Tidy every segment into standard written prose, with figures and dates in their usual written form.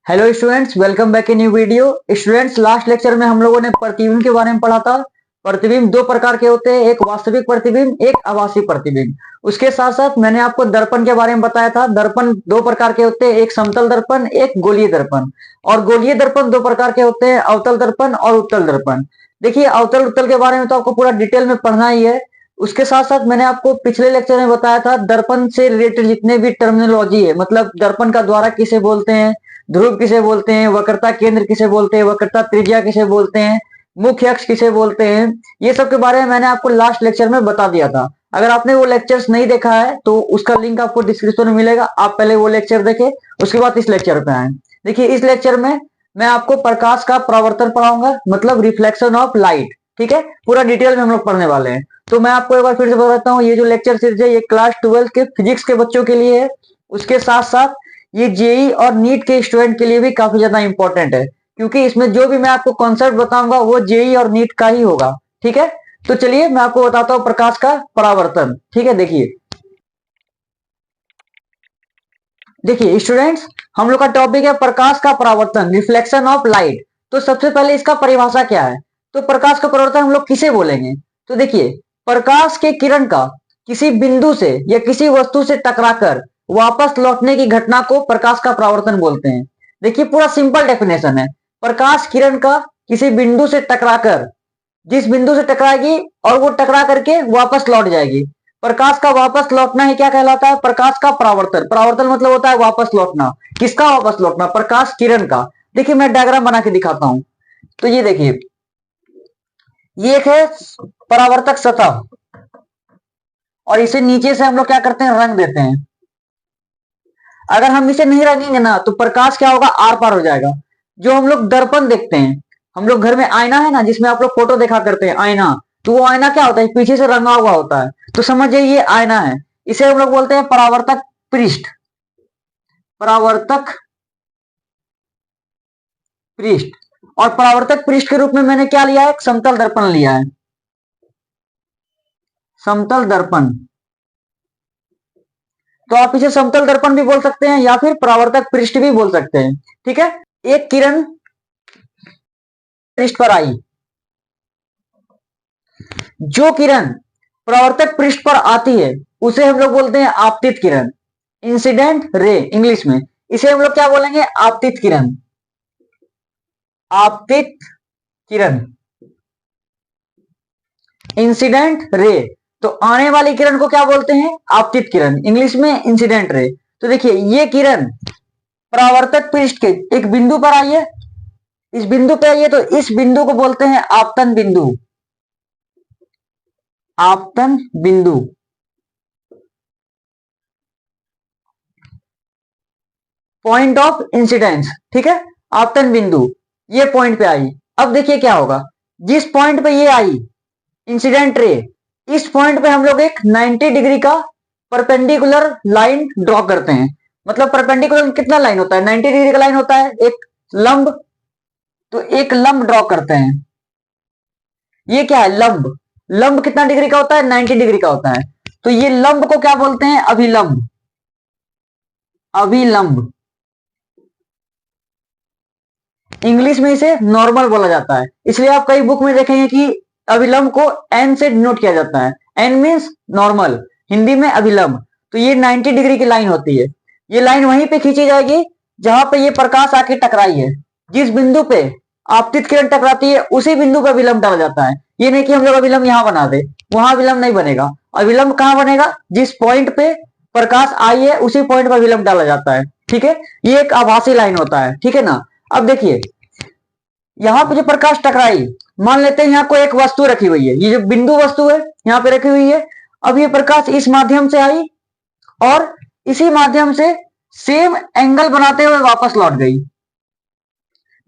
Hello students, welcome back in new video. Students, last lecture में हम लोगों ने प्रतिबिंब के बारे में पढ़ा था। प्रतिबिंब दो प्रकार के होते हैं, एक वास्तविक प्रतिबिंब, एक आभासी प्रतिबिंब। उसके साथ साथ मैंने आपको दर्पण के बारे में बताया था। दर्पण दो प्रकार के होते हैं, एक समतल दर्पण, एक गोलीय दर्पण। और गोलीय दर्पण दो प्रकार के होते हैं, अवतल दर्पण और उत्तल दर्पण। देखिए, अवतल उत्तल के बारे में तो आपको पूरा डिटेल में पढ़ना ही है। उसके साथ साथ मैंने आपको पिछले लेक्चर में बताया था दर्पण से रिलेटेड जितने भी टर्मिनोलॉजी है, मतलब दर्पण का द्वारा किसे बोलते हैं, ध्रुव किसे बोलते हैं, वक्रता केंद्र किसे बोलते हैं, वक्रता त्रिज्या किसे बोलते हैं, मुख्य अक्ष किसे बोलते हैं, ये सब के बारे में मैंने आपको लास्ट लेक्चर में बता दिया था। अगर आपने वो लेक्चर्स नहीं देखा है तो उसका लिंक आपको डिस्क्रिप्शन में मिलेगा, आप पहले वो लेक्चर देखें, उसके बाद इस लेक्चर पे आए। देखिए, इस लेक्चर में मैं आपको प्रकाश का परावर्तन पढ़ाऊंगा, मतलब रिफ्लेक्शन ऑफ लाइट। ठीक है, पूरा डिटेल में हम लोग पढ़ने वाले हैं। तो मैं आपको एक बार फिर से बताता हूँ, ये जो लेक्चर सीरीज है ये क्लास 12 के फिजिक्स के बच्चों के लिए है। उसके साथ साथ ये जेई और नीट के स्टूडेंट के लिए भी काफी ज्यादा इंपॉर्टेंट है, क्योंकि इसमें जो भी मैं आपको कॉन्सेप्ट बताऊंगा वो जेई और नीट का ही होगा। ठीक है, तो चलिए मैं आपको बताता हूँ प्रकाश का परावर्तन। ठीक है, देखिए स्टूडेंट्स, हम लोग का टॉपिक है प्रकाश का परावर्तन, रिफ्लेक्शन ऑफ लाइट। तो सबसे पहले इसका परिभाषा क्या है? तो प्रकाश का परावर्तन हम लोग किसे बोलेंगे? तो देखिए, प्रकाश के किरण का किसी बिंदु से या किसी वस्तु से टकराकर वापस लौटने की घटना को प्रकाश का परावर्तन बोलते हैं। देखिए, पूरा सिंपल डेफिनेशन है। प्रकाश किरण का किसी बिंदु से टकराकर, जिस बिंदु से टकराएगी और वो टकरा करके वापस लौट जाएगी, प्रकाश का वापस लौटना ही क्या कहलाता है? प्रकाश का परावर्तन। परावर्तन मतलब होता है वापस लौटना। किसका वापस लौटना? प्रकाश किरण का। देखिए, मैं डायग्राम बना के दिखाता हूं। तो ये देखिए, ये एक है परावर्तक सतह, और इसे नीचे से हम लोग क्या करते हैं? रंग देते हैं। अगर हम इसे नहीं रंगेंगे ना तो प्रकाश क्या होगा? आर पार हो जाएगा। जो हम लोग दर्पण देखते हैं, हम लोग घर में आईना है ना, जिसमें आप लोग फोटो देखा करते हैं, आईना, तो वो आईना क्या होता है? पीछे से रंगा हुआ होता है। तो समझिए ये आईना है, इसे हम लोग बोलते हैं परावर्तक पृष्ठ। परावर्तक पृष्ठ। और परावर्तक पृष्ठ के रूप में मैंने क्या लिया है? एक समतल दर्पण लिया है, समतल दर्पण। तो आप इसे समतल दर्पण भी बोल सकते हैं या फिर परावर्तक पृष्ठ भी बोल सकते हैं। ठीक है, एक किरण पृष्ठ पर आई, जो किरण परावर्तक पृष्ठ पर आती है उसे हम लोग बोलते हैं आपतित किरण, इंसिडेंट रे इंग्लिश में। इसे हम लोग क्या बोलेंगे? आपतित किरण। आपतित किरण, इंसिडेंट रे। तो आने वाली किरण को क्या बोलते हैं? आपतित किरण, इंग्लिश में इंसिडेंट रे। तो देखिए, ये किरण परावर्तक पृष्ठ के एक बिंदु पर आई है, इस बिंदु पे आई है, तो इस बिंदु को बोलते हैं आपतन बिंदु। आपतन बिंदु, पॉइंट ऑफ इंसिडेंस। ठीक है, आपतन बिंदु, ये पॉइंट पे आई। अब देखिए क्या होगा, जिस पॉइंट पे ये आई इंसिडेंट रे, इस पॉइंट पे हम लोग एक 90 डिग्री का परपेंडिकुलर लाइन ड्रॉ करते हैं। मतलब परपेंडिकुलर कितना लाइन होता है? 90 डिग्री का लाइन होता है, एक लंब। तो एक लंब ड्रॉ करते हैं। ये क्या है? लंब। लंब कितना डिग्री का होता है? 90 डिग्री का होता है। तो ये लंब को क्या बोलते हैं? अभिलंब। अभिलंब, इंग्लिश में इसे नॉर्मल बोला जाता है। इसलिए आप कई बुक में देखेंगे कि अभिलंब को एन से डिनोट किया जाता है। एन मीन्स नॉर्मल, हिंदी में अभिलंब। तो ये 90 डिग्री की लाइन होती है। ये लाइन वहीं पे खींची जाएगी जहां पे ये प्रकाश आके टकराई है। जिस बिंदु पे आपतित किरण टकराती है उसी बिंदु पे अभिलंब डाला जाता है। ये नहीं कि हम लोग अभिलंब यहां बना दे, वहां अभिलंब नहीं बनेगा। अभिलंब कहां बनेगा? जिस पॉइंट पे प्रकाश आई है उसी पॉइंट पर अभिलंब डाला जाता है। ठीक है, ये एक आभासी लाइन होता है। ठीक है ना। अब देखिए, यहाँ पे जो प्रकाश टकराई, मान लेते हैं यहाँ कोई एक वस्तु रखी हुई है, ये जो बिंदु वस्तु है यहाँ पे रखी हुई है। अब ये प्रकाश इस माध्यम से आई और इसी माध्यम से सेम एंगल बनाते हुए वापस लौट गई।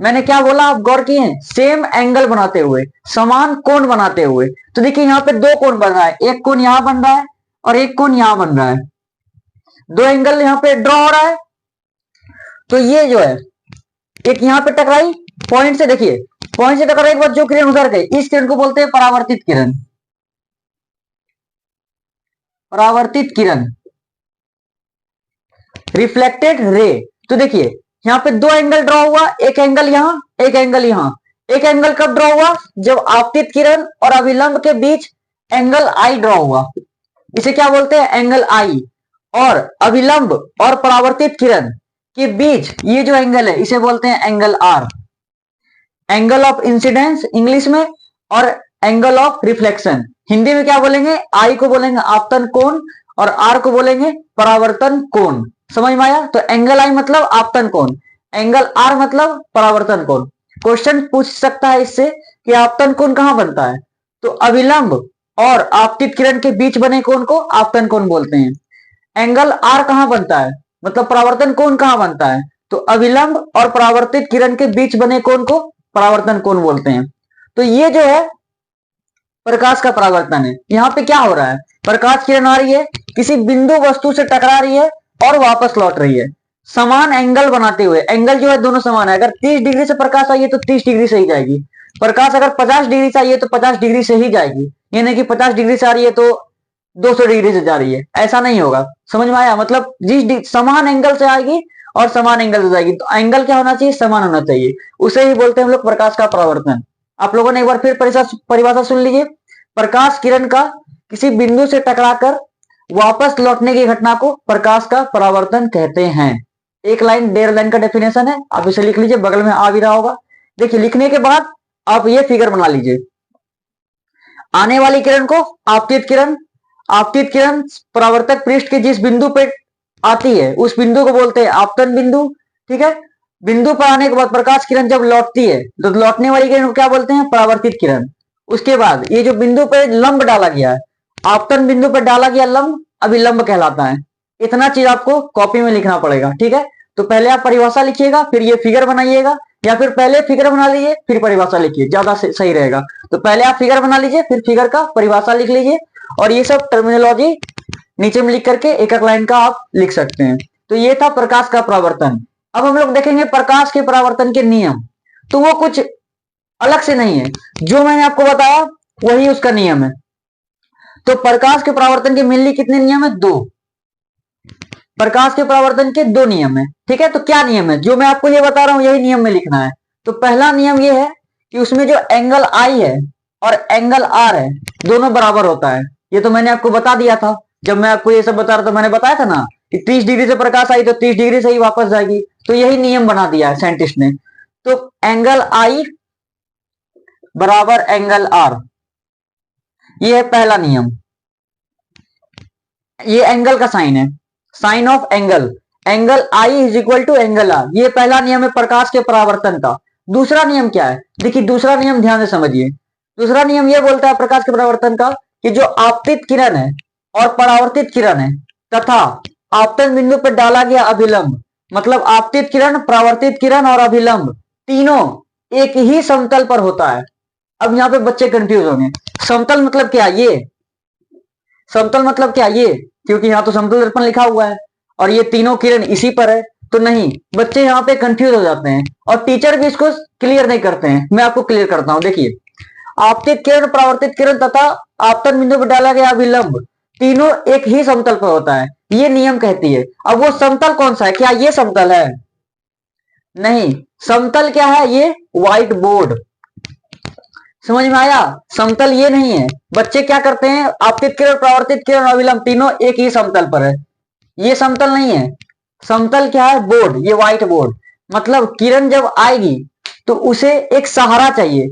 मैंने क्या बोला, आप गौर किए? सेम एंगल बनाते हुए, समान कोण बनाते हुए। तो देखिए, यहाँ पे दो कोण बन रहा है, एक कोण यहां बन रहा है और एक कोण यहां बन रहा है। दो एंगल यहाँ पे ड्रॉ हो रहा है। तो ये जो है, एक यहाँ पे टकराई पॉइंट से, देखिए पॉइंट से टकराने के बाद जो किरण उधर गई, इस किरण को बोलते हैं परावर्तित किरण। परावर्तित किरण, रिफ्लेक्टेड रे। तो देखिए, यहाँ पे दो एंगल ड्रॉ हुआ, एक एंगल यहाँ, एक एंगल यहाँ। एक एंगल कब ड्रॉ हुआ? जब आपतित किरण और अभिलंब के बीच एंगल आई ड्रॉ हुआ, इसे क्या बोलते हैं? एंगल आई। और अभिलंब और परावर्तित किरण के बीच ये जो एंगल है इसे बोलते हैं angle R. Angle of incidence English में, और एंगल ऑफ रिफ्लेक्शन हिंदी में क्या बोलेंगे? आई को बोलेंगे आपतन कोण और आर को बोलेंगे परावर्तन कोण। समझ में आया? तो एंगल आई मतलब आपतन कोण, एंगल आर मतलब परावर्तन कोण। क्वेश्चन पूछ सकता है इससे कि आपतन कोण कहां बनता है? तो अभिलंब और आपतित किरण के बीच बने कोण को आपतन कोण बोलते हैं। एंगल आर कहां बनता है, मतलब परावर्तन कोण कहां बनता है? तो अभिलंब और परावर्तित किरण के बीच बने कोण को परावर्तन कोण बोलते हैं। तो ये जो है प्रकाश का परावर्तन है। यहाँ पे क्या हो रहा है? प्रकाश किरण आ रही है, किसी बिंदु वस्तु से टकरा रही है और वापस लौट रही है, समान एंगल बनाते हुए। एंगल जो है दोनों समान है। अगर 30 डिग्री से प्रकाश आई है तो 30 डिग्री से ही जाएगी। प्रकाश अगर 50 डिग्री से आई है तो 50 डिग्री से ही जाएगी। ये नहीं कि 50 डिग्री से आ रही है तो 200 डिग्री से जा रही है, ऐसा नहीं होगा। समझ में आया? मतलब जिस समान एंगल से आएगी और समान एंगल से जाएगी। तो एंगल क्या होना चाहिए? समान होना चाहिए। उसे ही बोलते हैं हम लोग प्रकाश का परावर्तन। आप लोगों ने एक बार फिर परिभाषा सुन लीजिए। प्रकाश किरण का किसी बिंदु से टकराकर वापस लौटने की घटना को प्रकाश का परावर्तन कहते हैं। एक लाइन 1.5 लाइन का डेफिनेशन है, आप इसे लिख लीजिए, बगल में आ भी रहा होगा। देखिए, लिखने के बाद आप ये फिगर बना लीजिए। आने वाली किरण को आपतित किरण, आपतित किरण परावर्तक पृष्ठ के जिस बिंदु पे आती है उस बिंदु को बोलते हैं आपतन बिंदु। ठीक है? बिंदु पर आने के बाद प्रकाश किरण जब लौटती है तो लौटने वाली किरण को क्या बोलते हैं? परावर्तित किरण। उसके बाद ये जो बिंदु पर लंब डाला गया है, आपतन बिंदु पर डाला गया लंब अभिलंब कहलाता है। इतना चीज आपको कॉपी में लिखना पड़ेगा। ठीक है? तो पहले आप परिभाषा लिखिएगा, फिर ये फिगर बनाइएगा, या फिर पहले फिगर बना लीजिए फिर परिभाषा लिखिए, ज्यादा सही रहेगा। तो पहले आप फिगर बना लीजिए, फिर फिगर का परिभाषा लिख लीजिए, और ये सब टर्मिनोलॉजी नीचे में लिख करके एक एक लाइन का आप लिख सकते हैं। तो ये था प्रकाश का परावर्तन। अब हम लोग देखेंगे प्रकाश के परावर्तन के नियम। तो वो कुछ अलग से नहीं है, जो मैंने आपको बताया वही उसका नियम है। तो प्रकाश के परावर्तन के मेनली कितने नियम है? 2। प्रकाश के परावर्तन के 2 नियम है। ठीक है? तो क्या नियम है? जो मैं आपको ये बता रहा हूं यही नियम में लिखना है। तो पहला नियम ये है कि उसमें जो एंगल आई है और एंगल आर है दोनों बराबर होता है। ये तो मैंने आपको बता दिया था, जब मैं आपको ये सब बता रहा था मैंने बताया था ना कि 30 डिग्री से प्रकाश आई तो 30 डिग्री से ही वापस जाएगी। तो यही नियम बना दिया है साइंटिस्ट ने। तो एंगल आई बराबर एंगल आर, ये है पहला नियम। ये एंगल का साइन है, sine of angle. Angle I is equal to angle R, ये पहला नियम है प्रकाश के परावर्तन का। दूसरा नियम क्या है? देखिए, दूसरा नियम ध्यान से समझिए। दूसरा नियम ये बोलता है प्रकाश के परावर्तन का कि जो आपतित किरण है और परावर्तित किरण है तथा आपतन बिंदु पर डाला गया अभिलंब, मतलब आपतित किरण, परावर्तित किरण और अभिलंब तीनों एक ही समतल पर होता है। अब यहाँ पे बच्चे कंफ्यूज होंगे, समतल मतलब क्या? ये समतल मतलब क्या? ये, क्योंकि यहाँ तो समतल दर्पण लिखा हुआ है और ये तीनों किरण इसी पर है। तो नहीं, बच्चे यहाँ पे कंफ्यूज हो जाते हैं और टीचर भी इसको क्लियर नहीं करते हैं। मैं आपको क्लियर करता हूं। देखिए, आपतित किरण, परावर्तित किरण तथा आपतन बिंदु पर डाला गया अभिलंब तीनों एक ही समतल पर होता है, ये नियम कहती है। अब वो समतल कौन सा है? क्या ये समतल है? नहीं, समतल क्या है? ये व्हाइट बोर्ड। समझ में आया? समतल ये नहीं है। बच्चे क्या करते हैं, आपतित किरण, परावर्तित किरण, अभिलंब तीनों एक ही समतल पर है, ये समतल नहीं है। समतल क्या है? बोर्ड, ये व्हाइट बोर्ड। मतलब किरण जब आएगी तो उसे एक सहारा चाहिए,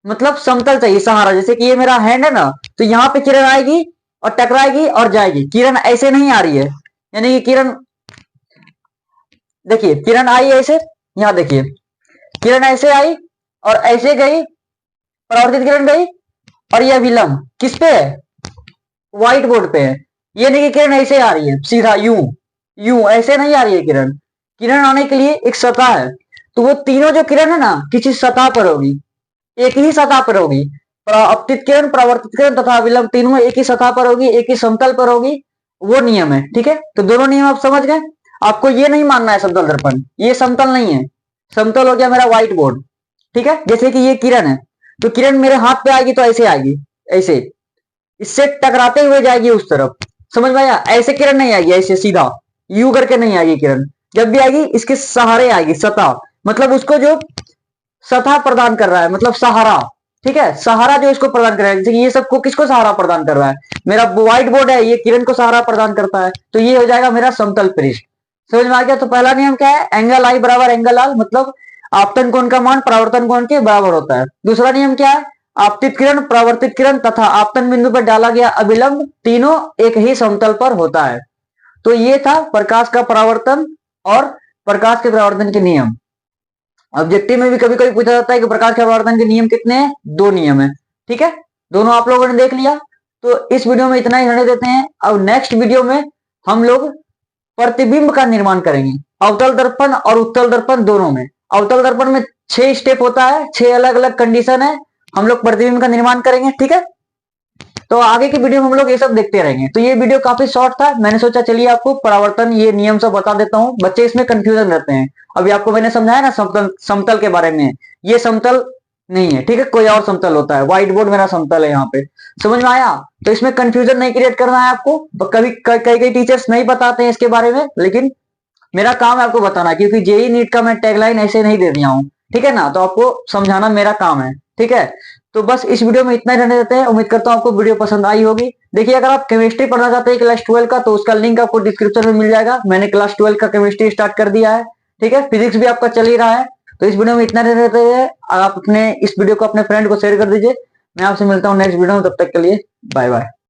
मतलब समतल चाहिए, सहारा। जैसे कि ये मेरा हैंड है ना, तो यहाँ पे किरण आएगी और टकराएगी और जाएगी। किरण ऐसे नहीं आ रही है, यानी कि किरण, देखिए किरण आई ऐसे, यहाँ देखिए किरण ऐसे आई और ऐसे गई, परावर्तित किरण गई, और ये अभिलंब किस पे है? व्हाइट बोर्ड पे है। ये नहीं कि किरण ऐसे आ रही है सीधा यूं यूं, ऐसे नहीं आ रही है किरण। किरण आने के लिए एक सतह है, तो वो तीनों जो किरण है ना किसी सतह पर होगी, एक ही सतह पर होगी। आपतित किरण, परावर्तित किरण तथा अभिलंब तीनों एक ही सतह पर होगी, एक ही समतल पर होगी। वो नियम है। ठीक है? तो दोनों नियम आप समझ गए। आपको ये नहीं मानना है समतल दर्पण, ये समतल नहीं है। समतल हो गया मेरा व्हाइट बोर्ड। ठीक है? जैसे कि ये किरण है, तो किरण मेरे हाथ पे आएगी तो ऐसे आएगी, ऐसे, इससे टकराते हुए जाएगी उस तरफ। समझ में आया? ऐसे किरण नहीं आएगी ऐसे सीधा यू करके नहीं आएगी किरण। जब भी आएगी इसके सहारे आएगी, सतह मतलब उसको जो सतह प्रदान कर रहा है, मतलब सहारा, ठीक है, सहारा जो इसको प्रदान कर रहा है। जैसे ये सबको किसको सहारा प्रदान कर रहा है, मेरा व्हाइट बोर्ड है, ये किरण को सहारा प्रदान करता है, तो ये हो जाएगा मेरा समतल पृष्ठ। समझ में आ गया। तो पहला नियम क्या है, एंगल आई बराबर एंगल आर, मतलब आपतन कोण का मान परावर्तन कोण के बराबर होता है। दूसरा नियम क्या है, आपतित किरण, परावर्तित किरण तथा आपतन बिंदु पर डाला गया अभिलंब तीनों एक ही समतल पर होता है। तो ये था प्रकाश का परावर्तन और प्रकाश के परावर्तन के नियम। ऑब्जेक्टिव में भी कभी कभी पूछा जाता है कि प्रकाश के परावर्तन के नियम कितने हैं, 2 नियम है, ठीक है, दोनों आप लोगों ने देख लिया। तो इस वीडियो में इतना ही रहने देते हैं। अब नेक्स्ट वीडियो में हम लोग प्रतिबिंब का निर्माण करेंगे, अवतल दर्पण और उत्तल दर्पण दोनों में। अवतल दर्पण में 6 स्टेप होता है, 6 अलग अलग कंडीशन है, हम लोग प्रतिबिंब का निर्माण करेंगे, ठीक है। तो आगे की वीडियो में हम लोग ये सब देखते रहेंगे। तो ये वीडियो काफी शॉर्ट था, मैंने सोचा चलिए आपको परावर्तन ये नियम सब बता देता हूँ, बच्चे इसमें कंफ्यूजन रहते हैं। अभी आपको मैंने समझाया ना समतल, समतल के बारे में, ये समतल नहीं है, ठीक है, कोई और समतल होता है। व्हाइट बोर्ड मेरा समतल है, यहाँ पे समझ में आया। तो इसमें कंफ्यूजन नहीं क्रिएट करना है आपको। कभी कई टीचर्स नहीं बताते हैं इसके बारे में, लेकिन मेरा काम है आपको बताना, क्योंकि जेई नीट का मैं टैगलाइन ऐसे नहीं दे दिया हूँ, ठीक है ना, तो आपको समझाना मेरा काम है, ठीक है। तो बस इस वीडियो में इतना ही रहने देते हैं। उम्मीद करता हूँ आपको वीडियो पसंद आई होगी। देखिए, अगर आप केमिस्ट्री पढ़ना चाहते हैं क्लास 12 का, तो उसका लिंक आपको डिस्क्रिप्शन में मिल जाएगा। मैंने क्लास 12 का केमिस्ट्री स्टार्ट कर दिया है, ठीक है, फिजिक्स भी आपका चल ही रहा है। तो इस वीडियो में इतना रहने देते हैं। आप अपने इस वीडियो को अपने फ्रेंड को शेयर कर दीजिए। मैं आपसे मिलता हूँ नेक्स्ट वीडियो में, तब तक के लिए बाय बाय।